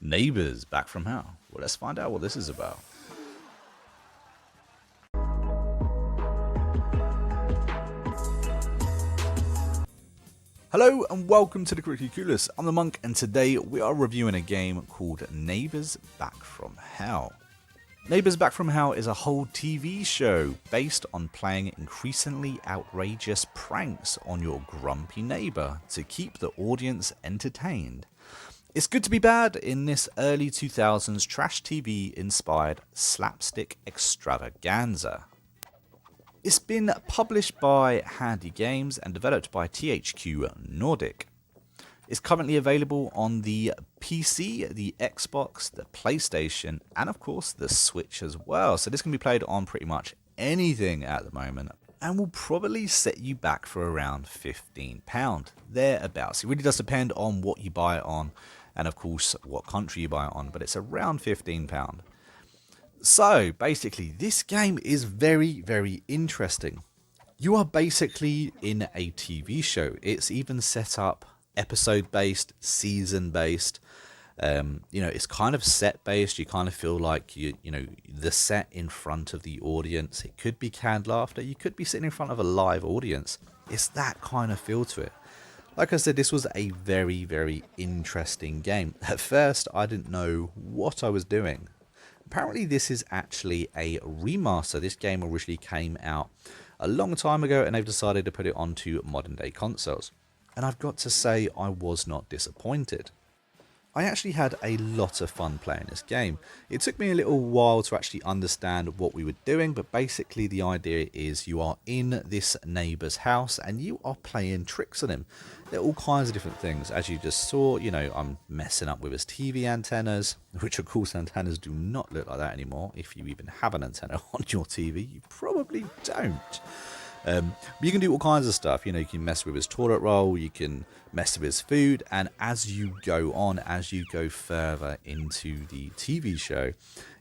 Neighbours Back from Hell. Well, let's find out what this is about. Hello and welcome to the Crickety Coolest. I'm the Monk and today we are reviewing a game called Neighbours Back from Hell. Neighbours Back from Hell is a whole TV show based on playing increasingly outrageous pranks on your grumpy neighbour to keep the audience entertained. It's good to be bad in this early 2000s trash TV inspired slapstick extravaganza. It's been published by Handy Games and developed by THQ Nordic. It's currently available on the PC, the Xbox, the PlayStation, and of course the Switch as well. So this can be played on pretty much anything at the moment and will probably set you back for around £15 thereabouts. It really does depend on what you buy it on and of course what country you buy it on, but it's around £15. So basically this game is very, very interesting. You are basically in a TV show. It's even set up episode based, season based. It's kind of set based. You kind of feel like the set in front of the audience. It could be canned laughter. You could be sitting in front of a live audience. It's that kind of feel to it. Like I said, this was a very, very interesting game. At first, I didn't know what I was doing. Apparently this is actually a remaster. This game originally came out a long time ago and they've decided to put it onto modern day consoles. And I've got to say I was not disappointed. I actually had a lot of fun playing this game. It took me a little while to actually understand what we were doing, but basically the idea is you are in this neighbour's house and you are playing tricks on him. There are all kinds of different things. As you just saw, I'm messing up with his TV antennas, which of course antennas do not look like that anymore. If you even have an antenna on your TV, you probably don't. But you can do all kinds of stuff. You can mess with his toilet roll, you can mess with his food, and as you go on, as you go further into the TV show,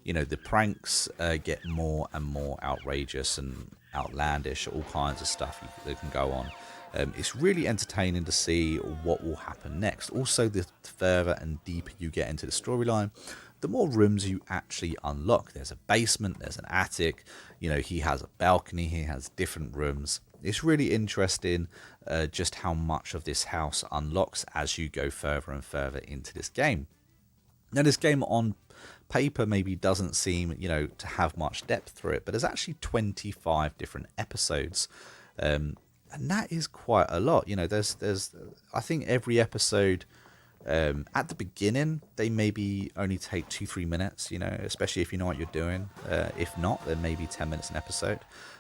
the pranks get more and more outrageous and outlandish, all kinds of stuff that can go on. It's really entertaining to see what will happen next. Also, the further and deeper you get into the storyline, the more rooms you actually unlock. There's a basement, there's an attic, he has a balcony, he has different rooms. It's really interesting just how much of this house unlocks as you go further and further into this game. Now this game on paper maybe doesn't seem, to have much depth through it, but there's actually 25 different episodes. And that is quite a lot. There's I think every episode at the beginning they maybe only take 2-3 minutes, especially if you know what you're doing. If not, then maybe 10 minutes an episode.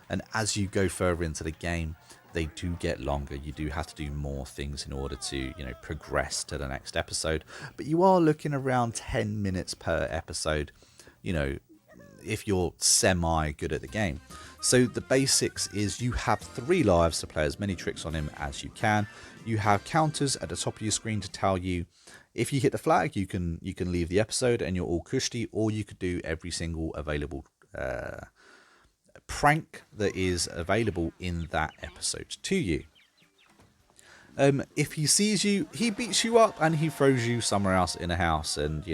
And as you go further into the game, they do get longer. You do have to do more things in order to progress to the next episode, but you are looking around 10 minutes per episode, if you're semi good at the game. So the basics is you have 3 lives to play as many tricks on him as you can. You have counters at the top of your screen to tell you if you hit the flag, you can leave the episode and you're all cushy, or you could do every single available prank that is available in that episode to you. If he sees you, he beats you up and he throws you somewhere else in a house, and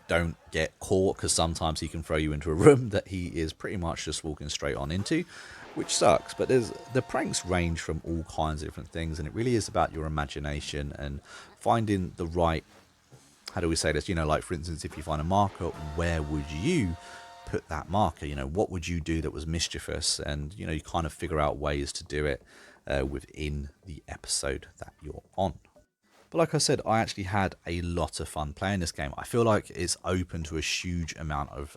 don't get caught, because sometimes he can throw you into a room that he is pretty much just walking straight on into, which sucks. But the pranks range from all kinds of different things, and it really is about your imagination and finding the right, how do we say this, like for instance, if you find a marker, where would you put that marker? What would you do that was mischievous? And you kind of figure out ways to do it within the episode that you're on. But like I said, I actually had a lot of fun playing this game. I feel like it's open to a huge amount of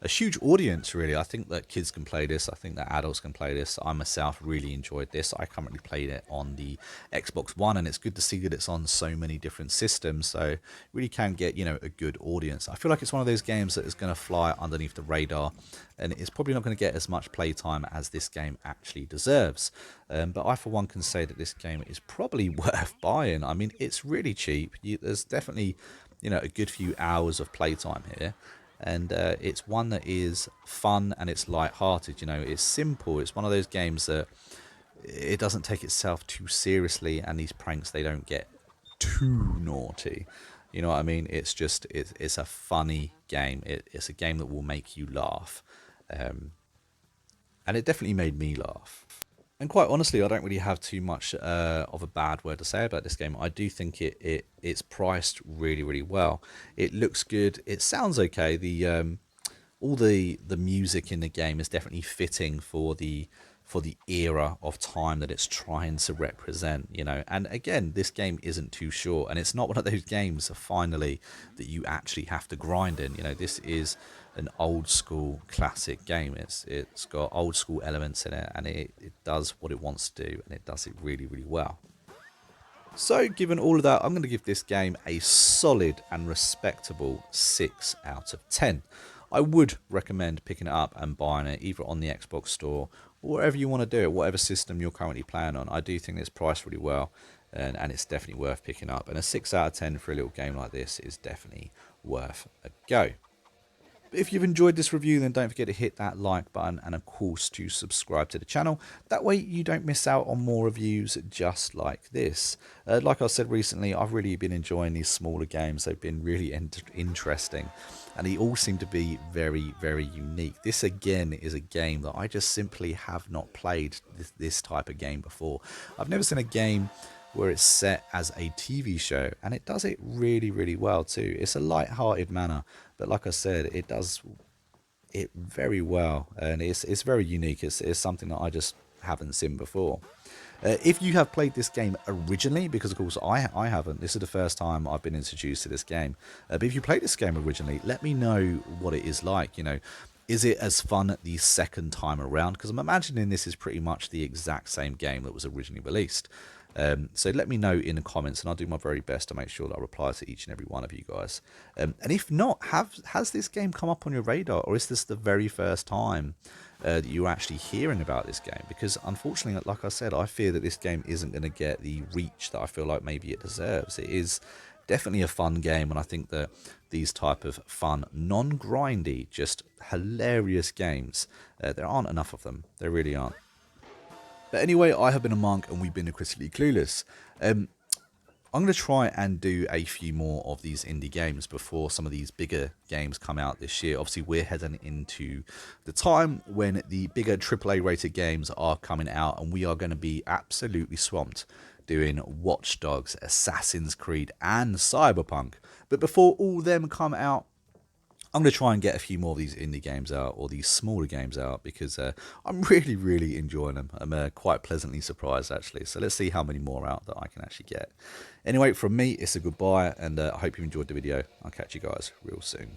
a huge audience, really. I think that kids can play this. I think that adults can play this. I myself really enjoyed this. I currently played it on the Xbox One, and it's good to see that it's on so many different systems. So it really can get, a good audience. I feel like it's one of those games that is going to fly underneath the radar, and it's probably not going to get as much playtime as this game actually deserves. But I, for one, can say that this game is probably worth buying. I mean, it's really cheap. There's definitely, a good few hours of playtime here. And it's one that is fun and it's light-hearted. It's simple. It's one of those games that it doesn't take itself too seriously, and these pranks, they don't get too naughty. You know what I mean? It's just it's a funny game. It's a game that will make you laugh, um, and it definitely made me laugh. And quite honestly, I don't really have too much of a bad word to say about this game. I do think it's priced really well. It looks good. It sounds okay. The all the music in the game is definitely fitting for the era of time that it's trying to represent, you know. And again, this game isn't too short, and it's not one of those games finally that you actually have to grind in. You know, this is an old school classic game. It's got old school elements in it, and it does what it wants to do, and it does it really well. So, given all of that, I'm going to give this game a solid and respectable 6 out of 10. I would recommend picking it up and buying it either on the Xbox store or wherever you want to do it, whatever system you're currently playing on. I do think it's priced really well, and it's definitely worth picking up. And a 6 out of 10 for a little game like this is definitely worth a go. If you've enjoyed this review, then don't forget to hit that like button and of course to subscribe to the channel. That way you don't miss out on more reviews just like this. Like I said recently, I've really been enjoying these smaller games. They've been really interesting, and they all seem to be very unique. This again is a game that I just simply have not played this type of game before. I've never seen a game where it's set as a TV show, and it does it really well too. It's a light-hearted manner, but like I said, it does it very well, and it's very unique. It's something that I just haven't seen before. If you have played this game originally, because of course I haven't, this is the first time I've been introduced to this game, but if you played this game originally, let me know what it is like. You know, is it as fun the second time around? Because I'm imagining this is pretty much the exact same game that was originally released. So let me know in the comments, and I'll do my very best to make sure that I reply to each and every one of you guys. And if not, has this game come up on your radar, or is this the very first time that you're actually hearing about this game? Because unfortunately, like I said, I fear that this game isn't going to get the reach that I feel like maybe it deserves. It is definitely a fun game, and I think that these type of fun, non-grindy, just hilarious games, there aren't enough of them. There really aren't. But anyway, I have been a monk, and we've been a Critically Clueless. I'm going to try and do a few more of these indie games before some of these bigger games come out this year. Obviously, we're heading into the time when the bigger AAA rated games are coming out, and we are going to be absolutely swamped doing Watch Dogs, Assassin's Creed, and Cyberpunk. But before all them come out, I'm going to try and get a few more of these indie games out, or these smaller games out, because I'm really enjoying them. I'm quite pleasantly surprised, actually. So let's see how many more out that I can actually get. Anyway, from me, it's a goodbye, and I hope you enjoyed the video. I'll catch you guys real soon.